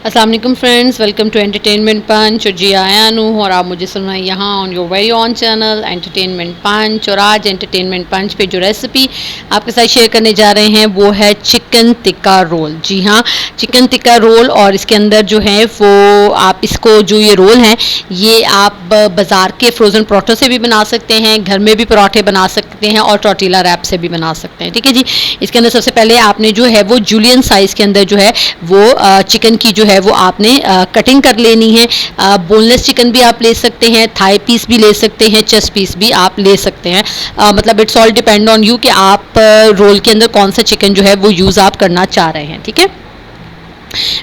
अस्सलाम वालेकुम friends, welcome to entertainment Punch. और जी आया हूँ और आप मुझे सुन रहे हैं यहाँ on your very own channel Entertainment Punch. और आज एंटरटेनमेंट पंच पे जो रेसिपी आपके साथ शेयर करने जा रहे हैं वो है चिकन टिक्का रोल। जी हाँ, चिकन टिक्का रोल। और इसके अंदर जो है वो आप इसको जो ये रोल हैं ये आप बाज़ार के फ्रोज़न पराठों से भी बना सकते हैं, घर में भी पराठे बना सकते हैं और टॉर्टिला रैप से भी बना सकते हैं। ठीक है जी। इसके अंदर सबसे पहले आपने जो है वो जूलियन साइज़ के अंदर जो है वो चिकन की जो है वो आपने कटिंग कर लेनी है। बोनलेस चिकन भी आप ले सकते हैं, थाई पीस भी ले सकते हैं, चेस्ट पीस भी आप ले सकते हैं। मतलब it's all depend on you कि आप रोल के अंदर कौन सा चिकन जो है वो यूज़ आप करना चाह रहे हैं। ठीक है।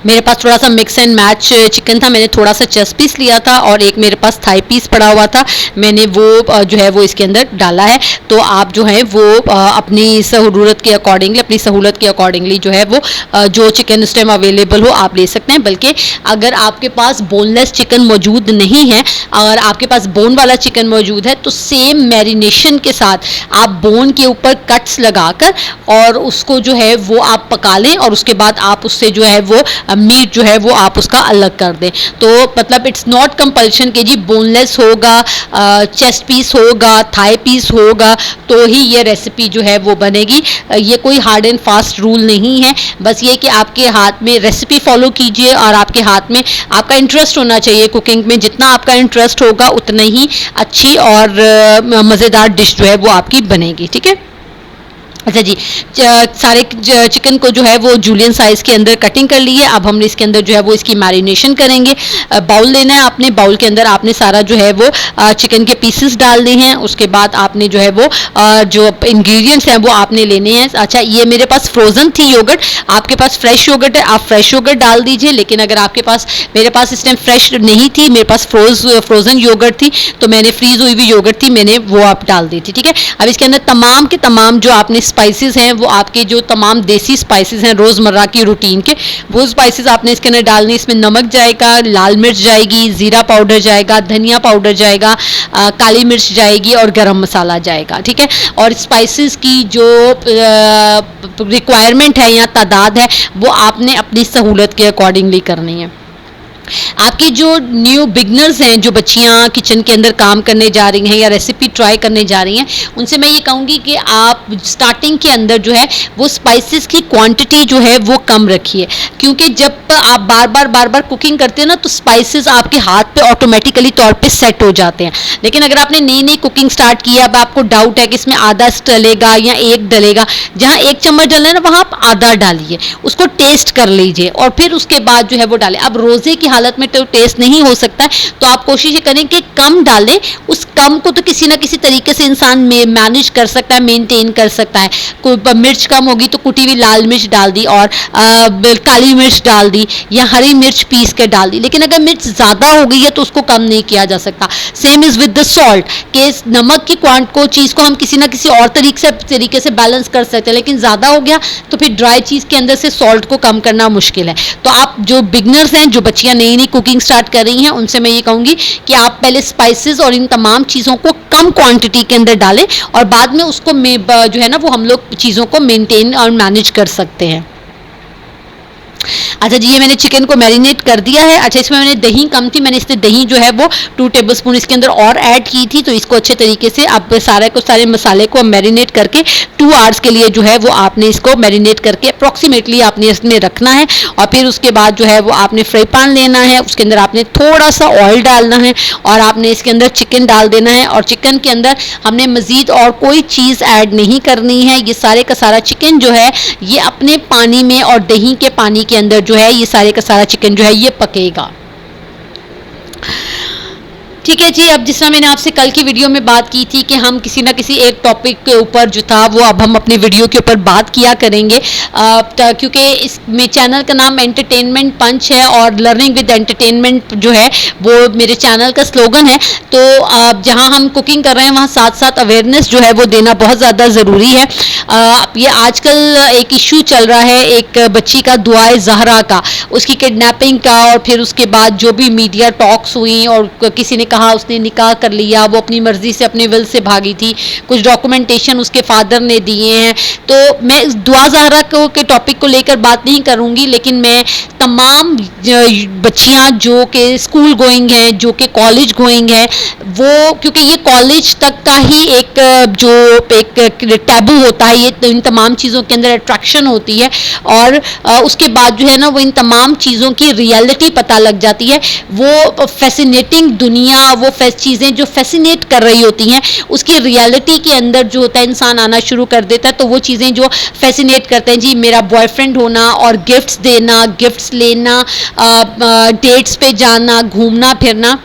मेरे पास थोड़ा सा मिक्स एंड मैच चिकन था, मैंने थोड़ा सा चेस्ट पीस लिया था और एक मेरे पास थाई पीस पड़ा हुआ था, मैंने वो जो है वो इसके अंदर डाला है। तो आप जो है वो अपनी ज़रूरत के अकॉर्डिंगली, अपनी सहूलत के अकॉर्डिंगली जो है वो जो चिकन उस टाइम अवेलेबल हो आप ले सकते हैं। बल्कि अगर आपके पास बोनलेस चिकन मौजूद नहीं है, अगर आपके पास बोन वाला चिकन मौजूद है तो सेम मैरिनेशन के साथ आप बोन के ऊपर कट्स लगाकर और उसको जो है वो आप पका लें और उसके बाद आप उससे जो है वो मीट जो है वो आप उसका अलग कर दें। तो मतलब इट्स नॉट कंपल्शन कि जी बोनलेस होगा, चेस्ट पीस होगा, थाई पीस होगा तो ही ये रेसिपी जो है वो बनेगी। ये कोई हार्ड एंड फास्ट रूल नहीं है, बस ये कि आपके हाथ में रेसिपी फॉलो कीजिए और आपके हाथ में आपका इंटरेस्ट होना चाहिए कुकिंग में। जितना आपका इंटरेस्ट होगा उतना ही अच्छी और मज़ेदार डिश जो है वो आपकी बनेगी। ठीक है। अच्छा जी, सारे चिकन को जो है वो जूलियन साइज़ के अंदर कटिंग कर ली है। अब हमने इसके अंदर जो है वो इसकी मैरिनेशन करेंगे। बाउल लेना है आपने, बाउल के अंदर आपने सारा जो है वो चिकन के पीसेस डालने हैं। उसके बाद आपने जो है वो जो इंग्रेडिएंट्स हैं वो आपने लेने हैं। अच्छा, ये मेरे पास फ्रोज़न थी योगर्ट, आपके पास फ्रेश योगर्ट है आप फ्रेश योगर्ट डाल दीजिए। लेकिन अगर आपके पास, मेरे पास इस टाइम फ्रेश नहीं थी, मेरे पास फ्रोज़न योगर्ट थी तो मैंने फ्रीज़ हुई हुई योगर्ट थी, मैंने वो आप डाल दी थी। ठीक है। अब इसके अंदर तमाम के तमाम जो आपने स्पाइसेस हैं वो आपके जो तमाम देसी स्पाइसेस हैं रोज़मर्रा की रूटीन के, वो स्पाइसेस आपने इसके अंदर डालने। इसमें नमक जाएगा, लाल मिर्च जाएगी, ज़ीरा पाउडर जाएगा, धनिया पाउडर जाएगा, काली मिर्च जाएगी और गरम मसाला जाएगा। ठीक है। और स्पाइसेस की जो रिक्वायरमेंट है या तादाद है वो आपने अपनी सहूलत के अकॉर्डिंगली करनी है। आपकी जो न्यू बिगनर्स हैं, जो बच्चियां किचन के अंदर काम करने जा रही हैं या रेसिपी ट्राई करने जा रही हैं, उनसे मैं ये कहूँगी कि आप स्टार्टिंग के अंदर जो है वो स्पाइसेस की क्वांटिटी जो है वो कम रखिए। क्योंकि जब आप बार बार कुकिंग करते हैं ना तो स्पाइसेस आपके हाथ पे ऑटोमेटिकली तौर पे सेट हो जाते हैं। लेकिन अगर आपने नई नई कुकिंग स्टार्ट की है, अब आपको डाउट है कि इसमें आधा डलेगा या एक डलेगा, जहाँ 1 चम्मच डलना है ना वहाँ आप आधा डालिए, उसको टेस्ट कर लीजिए और फिर उसके बाद जो है वो डालें। अब रोज़े की हालत में तो टेस्ट नहीं हो सकता है तो आप कोशिश करें कि कम डालें। उस कम को तो किसी ना किसी तरीके से इंसान मैनेज कर सकता है, मेंटेन कर सकता है। कोई मिर्च कम होगी तो कुटी हुई लाल मिर्च डाल दी और काली मिर्च डाल दी या हरी मिर्च पीस के डाल दी। लेकिन अगर मिर्च ज़्यादा हो गई है तो उसको कम नहीं किया जा सकता। Same is with the salt, कि नमक की चीज़ को हम किसी ना किसी और तरीके से बैलेंस कर सकते हैं, लेकिन ज़्यादा हो गया तो फिर ड्राई चीज़ के अंदर से सॉल्ट को कम करना मुश्किल है। तो आप जो बिगनर्स हैं, जो बच्चियाँ नई नई कुकिंग स्टार्ट कर रही हैं, उनसे मैं ये कहूँगी कि आप पहले स्पाइसेस और इन तमाम चीज़ों को कम क्वांटिटी के अंदर डालें और बाद में उसको जो है ना वो हम लोग चीज़ों को मेंटेन और मैनेज कर सकते हैं। अच्छा जी, ये मैंने चिकन को मैरिनेट कर दिया है। अच्छा, इसमें मैंने दही कम थी, मैंने इससे दही जो है वो 2 टेबलस्पून इसके अंदर और ऐड की थी। तो इसको अच्छे तरीके से आप सारे मसाले को मैरिनेट करके 2 आवर्स के लिए जो है वो आपने इसको मैरिनेट करके अप्रॉक्सीमेटली आपने इसमें रखना है। और फिर उसके बाद जो है वो आपने फ्राई पैन लेना है, उसके अंदर आपने थोड़ा सा ऑयल डालना है और आपने इसके अंदर चिकन डाल देना है। और चिकन के अंदर हमने मज़ीद और कोई चीज़ ऐड नहीं करनी है। ये सारे का सारा चिकन जो है ये अपने पानी में और दही के पानी के अंदर जो है ये सारे का सारा चिकन जो है ये पकेगा। ठीक है जी। अब जिस तरह मैंने आपसे कल की वीडियो में बात की थी कि हम किसी ना किसी एक टॉपिक के ऊपर जो था वो अब हम अपनी वीडियो के ऊपर बात किया करेंगे, क्योंकि इसमें चैनल का नाम एंटरटेनमेंट पंच है और लर्निंग विद एंटरटेनमेंट जो है वो मेरे चैनल का स्लोगन है। तो जहां हम कुकिंग कर रहे हैं वहां साथ साथ अवेयरनेस जो है वो देना बहुत ज़्यादा ज़रूरी है। ये आजकल एक इशू चल रहा है एक बच्ची का, दुआए ज़हरा का, उसकी किडनैपिंग का, और फिर उसके बाद जो भी मीडिया टॉक्स हुई और किसी ने कहा, उसने निकाह कर लिया, वो अपनी मर्जी से अपने विल से भागी थी, कुछ डॉक्यूमेंटेशन उसके फादर ने दिए हैं। तो मैं इस दुआ ज़हरा के टॉपिक को लेकर बात नहीं करूँगी, लेकिन मैं तमाम बच्चियाँ जो कि स्कूल गोइंग हैं, जो कि कॉलेज गोइंग हैं, वो क्योंकि ये कॉलेज तक का ही एक जो एक टैबू होता है, ये इन तमाम चीज़ों के अंदर अट्रैक्शन होती है, और उसके बाद जो है ना वो इन तमाम चीज़ों की रियलिटी पता लग जाती है। वो फैसिनेटिंग दुनिया, वो चीज़ें जो फैसिनेट कर रही होती हैं, उसकी रियलिटी के अंदर जो होता है इंसान आना शुरू कर देता है। तो वो चीज़ें जो फैसिनेट करते हैं, जी मेरा बॉयफ्रेंड होना और गिफ्ट्स देना, गिफ्ट्स लेना, डेट्स पे जाना, घूमना फिरना,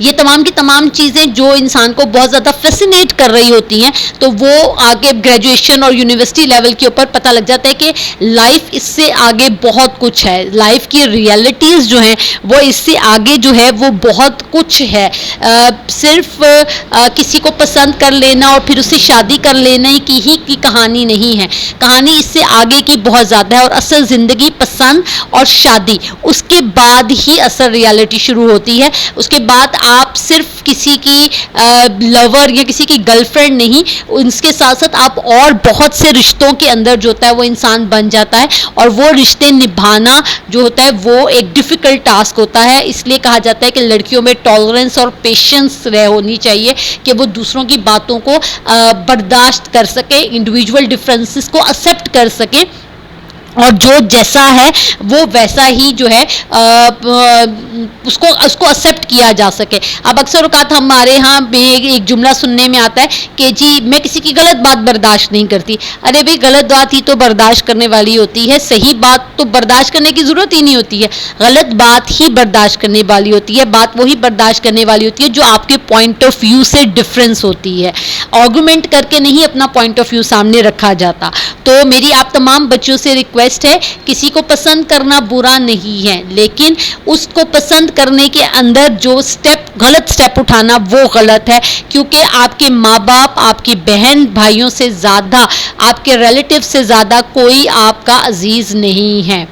ये तमाम की तमाम चीज़ें जो इंसान को बहुत ज़्यादा फैसिनेट कर रही होती हैं, तो वो आगे ग्रेजुएशन और यूनिवर्सिटी लेवल के ऊपर पता लग जाता है कि लाइफ इससे आगे बहुत कुछ है, लाइफ की रियलिटीज़ जो हैं वो इससे आगे जो है वो बहुत कुछ है। सिर्फ किसी को पसंद कर लेना और फिर उससे शादी कर लेने की कहानी नहीं है, कहानी इससे आगे की बहुत ज़्यादा है। और असल ज़िंदगी पसंद और शादी, उसके बाद ही असल रियलिटी शुरू होती है। उसके बाद आप सिर्फ किसी की लवर या किसी की गर्लफ्रेंड नहीं, उसके साथ साथ आप और बहुत से रिश्तों के अंदर जो होता है वो इंसान बन जाता है, और वो रिश्ते निभाना जो होता है वो एक डिफ़िकल्ट टास्क होता है। इसलिए कहा जाता है कि लड़कियों में टॉलरेंस और पेशेंस होनी चाहिए कि वो दूसरों की बातों को बर्दाश्त कर सके, इंडिविजुअल डिफरेंसेस को एक्सेप्ट कर सके, और जो जैसा है वो वैसा ही जो है उसको एक्सेप्ट किया जा सके। अब अक्सर औक़ात हमारे यहाँ एक जुमला सुनने में आता है कि जी मैं किसी की गलत बात बर्दाश्त नहीं करती। अरे भाई, गलत बात ही तो बर्दाश्त करने वाली होती है, सही बात तो बर्दाश्त करने की ज़रूरत ही नहीं होती है, गलत बात ही बर्दाश्त करने वाली होती है। बात वही बर्दाश्त करने वाली होती है जो आपके पॉइंट ऑफ व्यू से डिफरेंस होती है। आर्गूमेंट करके नहीं अपना पॉइंट ऑफ व्यू सामने रखा जाता। तो मेरी आप तमाम बच्चों से रिक्वेस्ट है, किसी को पसंद करना बुरा नहीं है, लेकिन उसको पसंद करने के अंदर जो गलत स्टेप उठाना वो गलत है, क्योंकि आपके माँ बाप, आपकी बहन भाइयों से ज़्यादा, आपके रिलेटिव से ज़्यादा कोई आपका अजीज़ नहीं है।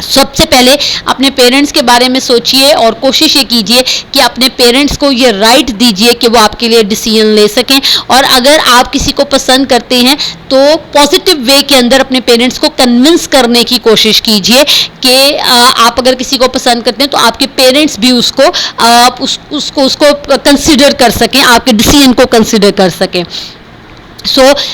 सबसे पहले अपने पेरेंट्स के बारे में सोचिए और कोशिश ये कीजिए कि अपने पेरेंट्स को ये राइट दीजिए कि वो आपके लिए डिसीजन ले सकें। और अगर आप किसी को पसंद करते हैं तो पॉजिटिव वे के अंदर अपने पेरेंट्स को कन्विंस करने की कोशिश कीजिए कि आप अगर किसी को पसंद करते हैं तो आपके पेरेंट्स भी उसको कंसिडर कर सकें, आपके डिसीजन को कंसिडर कर सकें।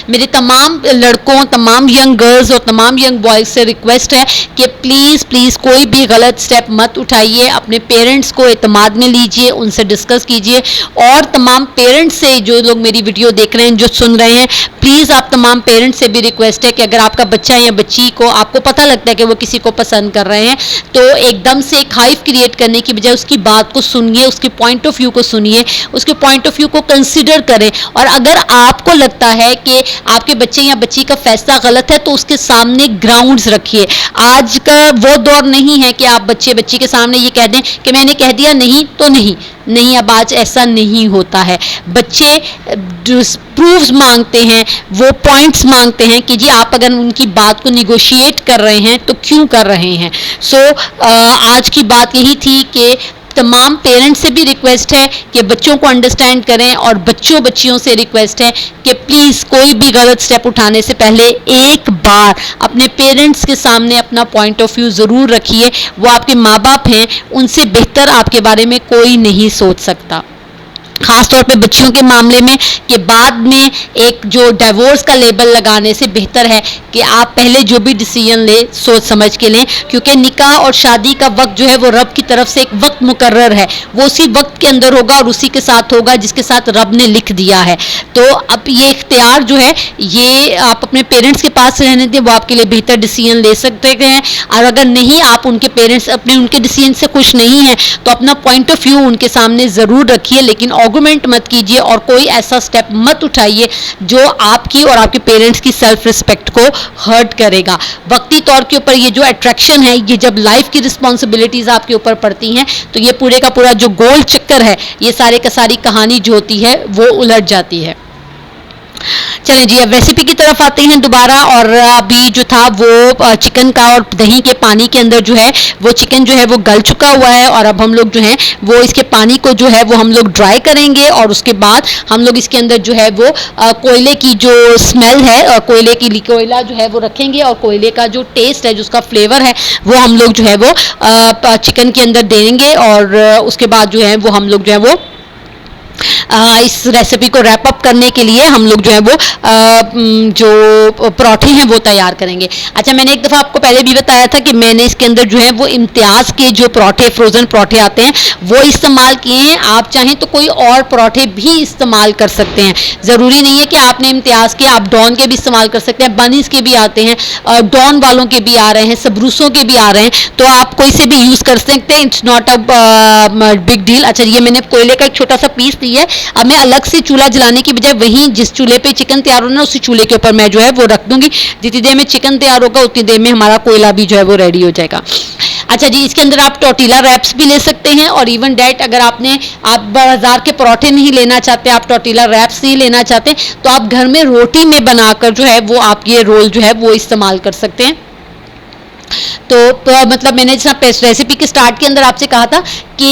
मेरे तमाम लड़कों, तमाम यंग गर्ल्स और तमाम यंग बॉयज़ से रिक्वेस्ट है कि प्लीज़ कोई भी गलत स्टेप मत उठाइए, अपने पेरेंट्स को एतमाद में लीजिए, उनसे डिस्कस कीजिए। और तमाम पेरेंट्स से, जो लोग मेरी वीडियो देख रहे हैं, जो सुन रहे हैं, प्लीज़ आप तमाम पेरेंट्स से भी रिक्वेस्ट है कि अगर आपका बच्चा या बच्ची को, आपको पता लगता है कि वो किसी को पसंद कर रहे हैं, तो एकदम से एक हाइप क्रिएट करने की बजाय उसकी बात को सुनिए, उसके पॉइंट ऑफ व्यू को सुनिए, उसके पॉइंट ऑफ व्यू को कंसिडर करें। और अगर आपको लगता है कि आपके बच्चे या बच्ची का फैसला गलत है तो उसके सामने ग्राउंड्स रखिए। आज का वो दौर नहीं है कि आप बच्ची के सामने ये कह दें कि मैंने कह दिया नहीं तो नहीं, अब आज ऐसा नहीं होता है। बच्चे प्रूफ्स मांगते हैं, वो पॉइंट्स मांगते हैं कि जी आप अगर उनकी बात को निगोशिएट कर रहे हैं तो क्यों कर रहे हैं। आज की बात यही थी कि तमाम पेरेंट्स से भी रिक्वेस्ट है कि बच्चों को अंडरस्टैंड करें, और बच्चियों से रिक्वेस्ट है कि प्लीज़ कोई भी गलत स्टेप उठाने से पहले एक बार अपने पेरेंट्स के सामने अपना पॉइंट ऑफ व्यू ज़रूर रखिए। वो आपके माँ बाप हैं, उनसे बेहतर आपके बारे में कोई नहीं सोच सकता। ख़ास तौर पे बच्चियों के मामले में कि बाद में एक जो डिवोर्स का लेबल लगाने से बेहतर है कि आप पहले जो भी डिसीजन ले सोच समझ के लें, क्योंकि निकाह और शादी का वक्त जो है वो रब की तरफ से एक वक्त मुकर्रर है, वो उसी वक्त के अंदर होगा और उसी के साथ होगा जिसके साथ रब ने लिख दिया है। तो अब ये इख्तियार जो है ये आप अपने पेरेंट्स के पास रहने दें, वो आपके लिए बेहतर डिसीजन ले सकते हैं। और अगर नहीं, आप उनके पेरेंट्स उनके डिसीजन से खुश नहीं हैं तो अपना पॉइंट ऑफ व्यू उनके सामने ज़रूर रखिए, लेकिन आर्गुमेंट मत कीजिए और कोई ऐसा स्टेप मत उठाइए जो आपकी और आपके पेरेंट्स की सेल्फ रिस्पेक्ट को हर्ट करेगा। वक्ती तौर के ऊपर ये जो अट्रैक्शन है, ये जब लाइफ की रिस्पॉन्सिबिलिटीज़ आपके ऊपर पड़ती हैं तो ये पूरे का पूरा जो गोल चक्कर है, ये सारे का सारी कहानी जो होती है वो उलट जाती है। चलें जी, अब रेसिपी की तरफ आते हैं दोबारा। और अभी जो था वो चिकन का और दही के पानी के अंदर जो है वो चिकन जो है वो गल चुका हुआ है, और अब हम लोग जो है वो इसके पानी को जो है वो हम लोग ड्राई करेंगे, और उसके बाद हम लोग इसके अंदर जो है वो कोयले की जो स्मेल है, कोयला जो है वो रखेंगे, और कोयले का जो टेस्ट है, जो उसका फ्लेवर है, वो हम लोग जो है वो चिकन के अंदर देंगे। और उसके बाद जो है वो हम लोग जो है वो इस रेसिपी को रैप अप करने के लिए हम लोग जो है वो जो पराठे हैं वो तैयार करेंगे। अच्छा, मैंने एक दफ़ा आपको पहले भी बताया था कि मैंने इसके अंदर जो है वो इम्तियाज़ के जो पराठे, फ्रोज़न पराठे आते हैं, वो इस्तेमाल किए हैं। आप चाहें तो कोई और पराठे भी इस्तेमाल कर सकते हैं, ज़रूरी नहीं है कि आपने इम्तियाज़ के, आप डॉन के भी इस्तेमाल कर सकते हैं, बनीज़ के भी आते हैं, डॉन वालों के भी आ रहे हैं, सबरूसों के भी आ रहे हैं, तो आप कोई से भी यूज़ कर सकते हैं। It's not a big deal. अच्छा, ये मैंने कोयले का एक छोटा सा पीस लिया है। अब मैं अलग से चूल्हा जलाने की बजाय वहीं जिस चूल्हे पे चिकन तैयार होना उसी चूल्हे के ऊपर मैं जो है वो रख दूंगी। जितनी देर में चिकन तैयार होगा उतनी देर में हमारा कोयला भी जो है वो रेडी हो जाएगा। अच्छा जी, इसके अंदर आप टोर्टिला रैप्स भी ले सकते हैं, और इवन डेट अगर आप बाजार के पराठे नहीं लेना चाहते, आप टोर्टिला रैप्स नहीं लेना चाहते, तो आप घर में रोटी में बनाकर जो है वो आप ये रोल जो है वो इस्तेमाल कर सकते हैं। तो मतलब मैंने जैसा रेसिपी के स्टार्ट के अंदर आपसे कहा था कि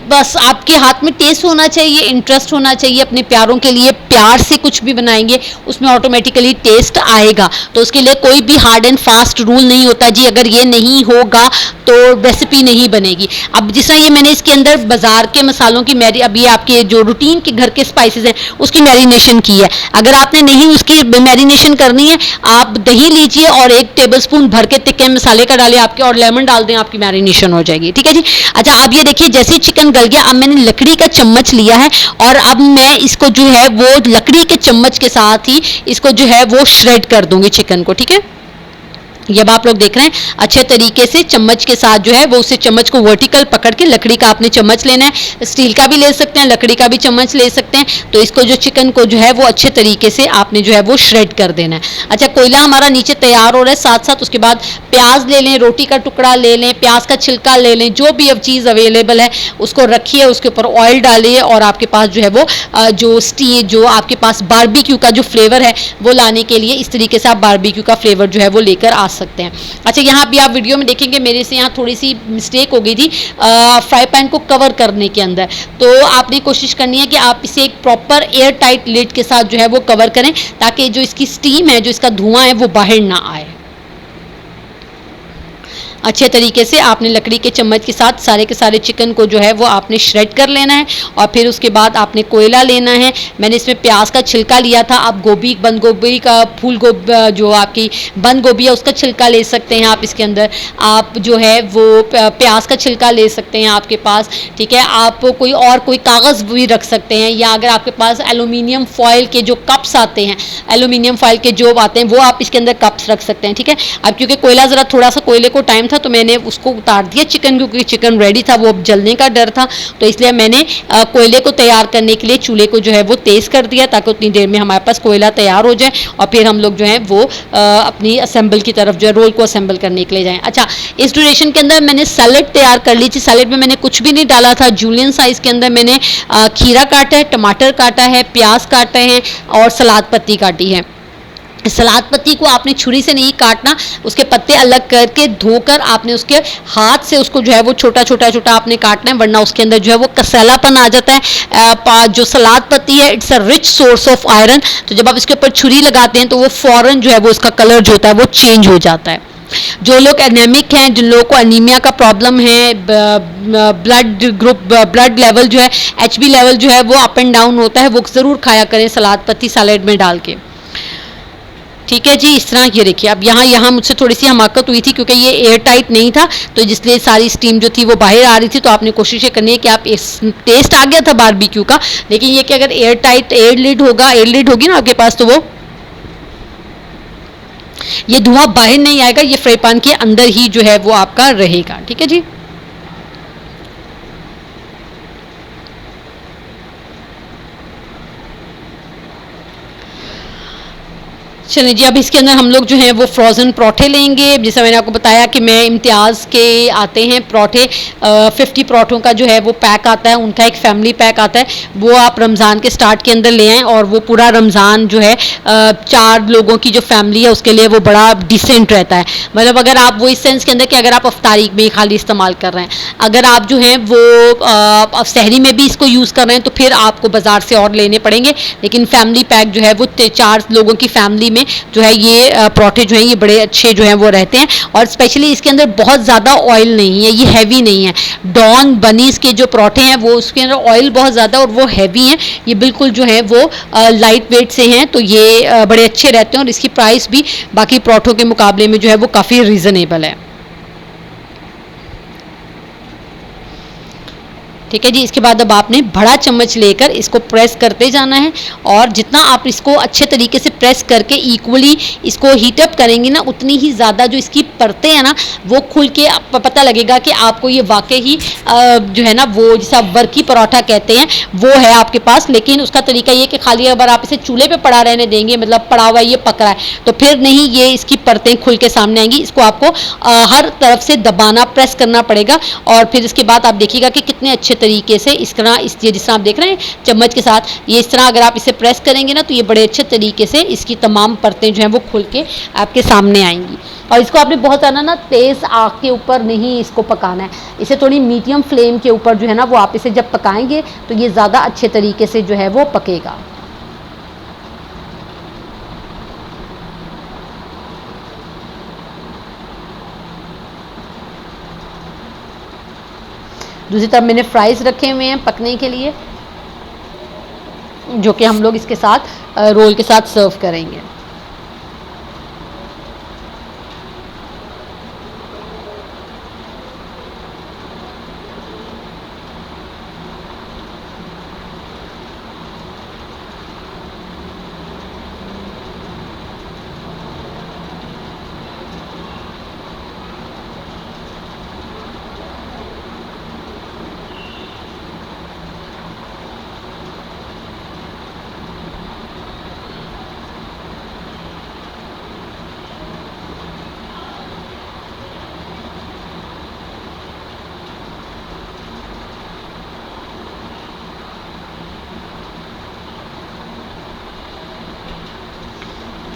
बस आपके हाथ में टेस्ट होना चाहिए, इंटरेस्ट होना चाहिए अपने प्यारों के लिए। प्यार से कुछ भी बनाएंगे उसमें ऑटोमेटिकली टेस्ट आएगा। तो उसके लिए कोई भी हार्ड एंड फास्ट रूल नहीं होता जी, अगर ये नहीं होगा तो रेसिपी नहीं बनेगी। अब जिस तरह ये मैंने इसके अंदर बाजार के मसालों की अभी आपके जो रूटीन के घर के स्पाइसेस हैं उसकी मैरिनेशन की है। अगर आपने नहीं उसकी मैरिनेशन करनी है, आप दही लीजिए और 1 टेबलस्पून भर के तिक्के मसाले का डालिए आपके, और लेमन डाल दें, आपकी मैरिनेशन हो जाएगी। ठीक है जी। अच्छा, अब ये देखिए जैसे चिकन गल गया, अब मैंने लकड़ी का चम्मच लिया है, और अब मैं इसको जो है वो लकड़ी के चम्मच के साथ ही इसको जो है वो श्रेड कर दूंगी चिकन को। ठीक है, जब आप लोग देख रहे हैं अच्छे तरीके से चम्मच के साथ जो है वो उसे चम्मच को वर्टिकल पकड़ के, लकड़ी का आपने चम्मच लेना है, स्टील का भी ले सकते हैं, लकड़ी का भी चम्मच ले सकते हैं। तो इसको जो चिकन को जो है वो अच्छे तरीके से आपने जो है वो श्रेड कर देना है। अच्छा, कोयला हमारा नीचे तैयार हो रहा है, साथ साथ उसके बाद प्याज ले लें, रोटी का टुकड़ा ले लें, प्याज का छिलका ले लें, जो भी अब चीज़ अवेलेबल है उसको रखिए, उसके ऊपर ऑयल डालिए, और आपके पास जो है वो जो आपके पास बारबेक्यू का जो फ्लेवर है वो लाने के लिए इस तरीके से आप बारबेक्यू का फ्लेवर जो है वो लेकर आ सकते हैं। अच्छा, यहाँ भी आप वीडियो में देखेंगे मेरे से यहाँ थोड़ी सी मिस्टेक हो गई थी फ्राई पैन को कवर करने के अंदर। तो आपने कोशिश करनी है कि आप इसे एक प्रॉपर एयर टाइट लिड के साथ जो है वो कवर करें, ताकि जो इसकी स्टीम है, जो इसका धुआं है, वो बाहर ना आए। अच्छे तरीके से आपने लकड़ी के चम्मच के साथ सारे के सारे चिकन को जो है वो आपने श्रेड कर लेना है, और फिर उसके बाद आपने कोयला लेना है। मैंने इसमें प्याज का छिलका लिया था, आप बंद गोभी का फूल गोभी, जो आपकी बंद गोभी है उसका छिलका ले सकते हैं आप इसके अंदर। आप जो है वो प्याज का छिलका ले सकते हैं आपके पास। ठीक है, आप कोई कागज़ भी रख सकते हैं, या अगर आपके पास एलुमिनियम फॉयल के जो कप्स आते हैं, एलुमिनियम फॉयल के जो आते हैं वो आप इसके अंदर कप्स रख सकते हैं। ठीक है, अब क्योंकि कोयला ज़रा थोड़ा सा कोयले को टाइम था तो मैंने उसको उतार दिया चिकन, क्योंकि चिकन रेडी था, वो अब जलने का डर था, तो इसलिए मैंने कोयले को तैयार करने के लिए चूल्हे को जो है वो तेज़ कर दिया, ताकि उतनी देर में हमारे पास कोयला तैयार हो जाए, और फिर हम लोग जो है वो अपनी असेंबल की तरफ जो है रोल को असेंबल करने के लिए जाएँ। अच्छा, इस ड्यूरेशन के अंदर मैंने सैलेड तैयार कर ली थी। सैलेड में मैंने कुछ भी नहीं डाला था, जूलियन साइज़ के अंदर मैंने खीरा काटा है, टमाटर काटा है, प्याज काटे हैं, और सलाद पत्ती काटी है। सलाद पत्ती को आपने छुरी से नहीं काटना, उसके पत्ते अलग करके धोकर आपने उसके हाथ से उसको जो है वो छोटा छोटा आपने काटना है, वरना उसके अंदर जो है वो कसैलापन आ जाता है। जो सलाद पत्ती है it's a rich source of iron, तो जब आप इसके ऊपर छुरी लगाते हैं तो वो फौरन जो है वो उसका कलर जो होता है वो चेंज हो जाता है। जो लोग एनेमिक हैं, जिन लोगों को अनीमिया का प्रॉब्लम है, ब्लड लेवल जो है, HB लेवल जो है वो अप एंड डाउन होता है, वो ज़रूर खाया करें सलाद पत्ती सैलेड में डाल के। ठीक है जी, इस तरह ये देखिए, अब यहाँ मुझसे थोड़ी सी हमाकत हुई थी क्योंकि ये एयर टाइट नहीं था, तो जिसलिए सारी स्टीम जो थी वो बाहर आ रही थी। तो आपने कोशिश ये करनी है कि आप टेस्ट आ गया था बारबेक्यू का, लेकिन ये कि अगर एयर लिड होगी ना आपके पास, तो वो ये धुआं बाहर नहीं आएगा, ये फ्राई पैन के अंदर ही जो है वो आपका रहेगा। ठीक है जी। चलिए जी, अब इसके अंदर हम लोग जो है वो फ्रोज़न पराठे लेंगे। जैसा मैंने आपको बताया कि मैं इम्तियाज़ के आते हैं पराठे, 50 पराठों का जो है वो पैक आता है, उनका एक फैमिली पैक आता है। वो आप रमज़ान के स्टार्ट के अंदर ले आएँ और वो पूरा रमज़ान जो है 4 लोगों की जो फैमिली है उसके लिए वो बड़ा डिसेंट रहता है। मतलब अगर आप वो इस सेंस के अंदर कि अगर आप अफ्तारी में खाली इस्तेमाल कर रहे हैं, अगर आप जो है वो सहरी में भी इसको यूज़ कर रहे हैं तो फिर आपको बाज़ार से और लेने पड़ेंगे। लेकिन फैमिली पैक जो है वो 4 लोगों की फैमिली में जो है ये पराठे जो हैं ये बड़े अच्छे जो हैं वो रहते हैं। और स्पेशली इसके अंदर बहुत ज़्यादा ऑयल नहीं है, ये हैवी नहीं है। डॉन बनीज के जो पराठे हैं वो उसके अंदर ऑयल बहुत ज़्यादा और वो हैवी हैं। ये बिल्कुल जो है वो लाइट वेट से हैं, तो ये बड़े अच्छे रहते हैं और इसकी प्राइस भी बाकी पराठों के मुकाबले में जो है वो काफ़ी रीज़नेबल है। ठीक है जी। इसके बाद अब आपने बड़ा चम्मच लेकर इसको प्रेस करते जाना है और जितना आप इसको अच्छे तरीके से प्रेस करके इक्वली इसको हीट अप करेंगे ना, उतनी ही ज़्यादा जो इसकी परतें हैं ना वो खुल के पता लगेगा कि आपको ये वाकई ही जो है ना वो जिसे आप वर्की पराठा कहते हैं वो है आपके पास। लेकिन उसका तरीका ये कि खाली अगर आप इसे चूल्हे पर पड़ा रहने देंगे, मतलब पड़ा हुआ ये पक रहा है, तो फिर नहीं ये इसकी परतें खुल के सामने आएंगी। इसको आपको हर तरफ से दबाना, प्रेस करना पड़ेगा और फिर इसके बाद आप देखिएगा कि कितने अच्छे तरीके से इस तरह जिस तरह आप देख रहे हैं चम्मच के साथ, ये इस तरह अगर आप इसे प्रेस करेंगे ना तो ये बड़े अच्छे तरीके से इसकी तमाम परतें जो हैं वो खुल के आपके सामने आएंगी। और इसको आपने बहुत ज़्यादा ना तेज़ आग के ऊपर नहीं इसको पकाना है, इसे थोड़ी मीडियम फ्लेम के ऊपर जो है ना वो आप इसे जब पकाएंगे तो ये ज़्यादा अच्छे तरीके से जो है वो पकेगा। दूसरी तरफ मैंने फ्राइज़ रखे हुए हैं पकने के लिए, जो कि हम लोग इसके साथ रोल के साथ सर्व करेंगे।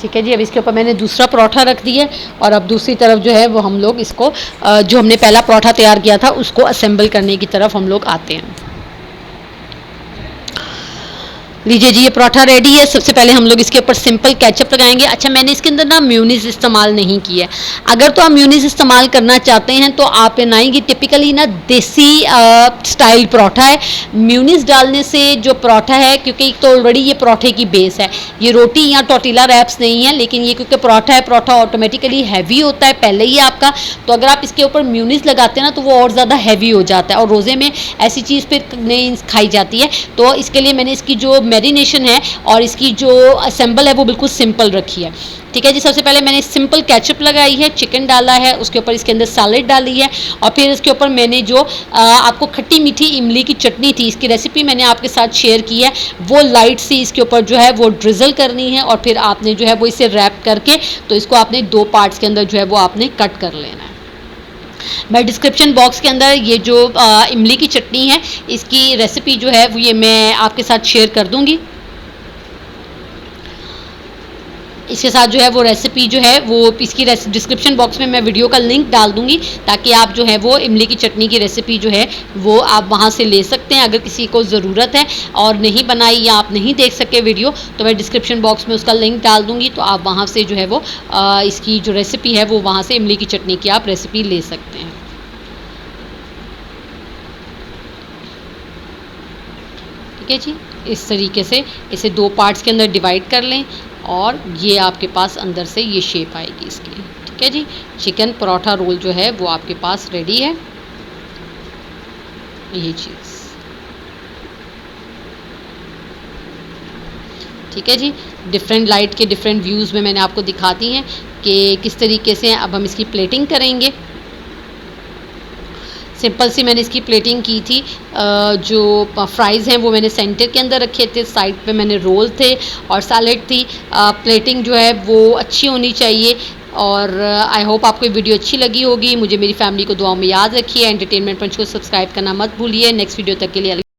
ठीक है जी। अब इसके ऊपर मैंने दूसरा पराठा रख दिया और अब दूसरी तरफ जो है वो हम लोग इसको जो हमने पहला पराठा तैयार किया था उसको असेंबल करने की तरफ हम लोग आते हैं। लीजिए जी, ये पराठा रेडी है। सबसे पहले हम लोग इसके ऊपर सिंपल केचप लगाएंगे। अच्छा, मैंने इसके अंदर ना म्यूनीस इस्तेमाल नहीं किया है। अगर तो आप म्यूनीस इस्तेमाल करना चाहते हैं तो आप बनाएंगे टिपिकली ना देसी स्टाइल पराठा है। म्यूनीस डालने से जो पराठा है, क्योंकि एक तो ऑलरेडी ये पराठे की बेस है, ये रोटी या टोर्टिला रैप्स नहीं है, लेकिन ये क्योंकि पराठा है, पराठा ऑटोमेटिकली हैवी होता है पहले ही आपका, तो अगर आप इसके ऊपर म्यूनीस लगाते हैं ना तो वो और ज़्यादा हैवी हो जाता है और रोज़े में ऐसी चीज़ फिर नहीं खाई जाती है। तो इसके लिए मैंने इसकी जो मैरिनेशन है और इसकी जो असेंबल है वो बिल्कुल सिंपल रखी है। ठीक है जी। सबसे पहले मैंने सिंपल केचप लगाई है, चिकन डाला है, उसके ऊपर इसके अंदर सैलेड डाली है और फिर इसके ऊपर मैंने जो आपको खट्टी मीठी इमली की चटनी थी, इसकी रेसिपी मैंने आपके साथ शेयर की है, वो लाइट सी इसके ऊपर जो है वो ड्रिजल करनी है और फिर आपने जो है वो इसे रैप करके तो इसको आपने 2 पार्ट्स के अंदर जो है वो आपने कट कर लेना है। मैं डिस्क्रिप्शन बॉक्स के अंदर ये जो इमली की चटनी है इसकी रेसिपी जो है वो ये मैं आपके साथ शेयर कर दूंगी। इसके साथ जो है वो रेसिपी जो है वो इसकी डिस्क्रिप्शन बॉक्स में मैं वीडियो का लिंक डाल दूंगी ताकि आप जो है वो इमली की चटनी की रेसिपी जो है वो आप वहाँ से ले सकते हैं। अगर किसी को ज़रूरत है और नहीं बनाई या आप नहीं देख सके वीडियो तो मैं डिस्क्रिप्शन बॉक्स में उसका लिंक डाल दूंगी, तो आप वहाँ से जो है वो इसकी जो रेसिपी है वो वहाँ से इमली की चटनी की आप रेसिपी ले सकते हैं। ठीक है जी। इस तरीके से इसे 2 पार्ट्स के अंदर डिवाइड कर लें और ये आपके पास अंदर से ये शेप आएगी इसकी। ठीक है जी। चिकन पराठा रोल जो है वो आपके पास रेडी है। ये चीज़ ठीक है जी। डिफरेंट लाइट के डिफरेंट व्यूज़ में मैंने आपको दिखाती हैं कि किस तरीके से अब हम इसकी प्लेटिंग करेंगे। सिंपल सी मैंने इसकी प्लेटिंग की थी। जो फ्राइज़ हैं वो मैंने सेंटर के अंदर रखे थे, साइड पे मैंने रोल थे और सैलेड थी। प्लेटिंग जो है वो अच्छी होनी चाहिए। और आई होप आपको वीडियो अच्छी लगी होगी। मुझे मेरी फैमिली को दुआओं में याद रखिए। एंटरटेनमेंट पंच को सब्सक्राइब करना मत भूलिए। नेक्स्ट वीडियो तक के लिए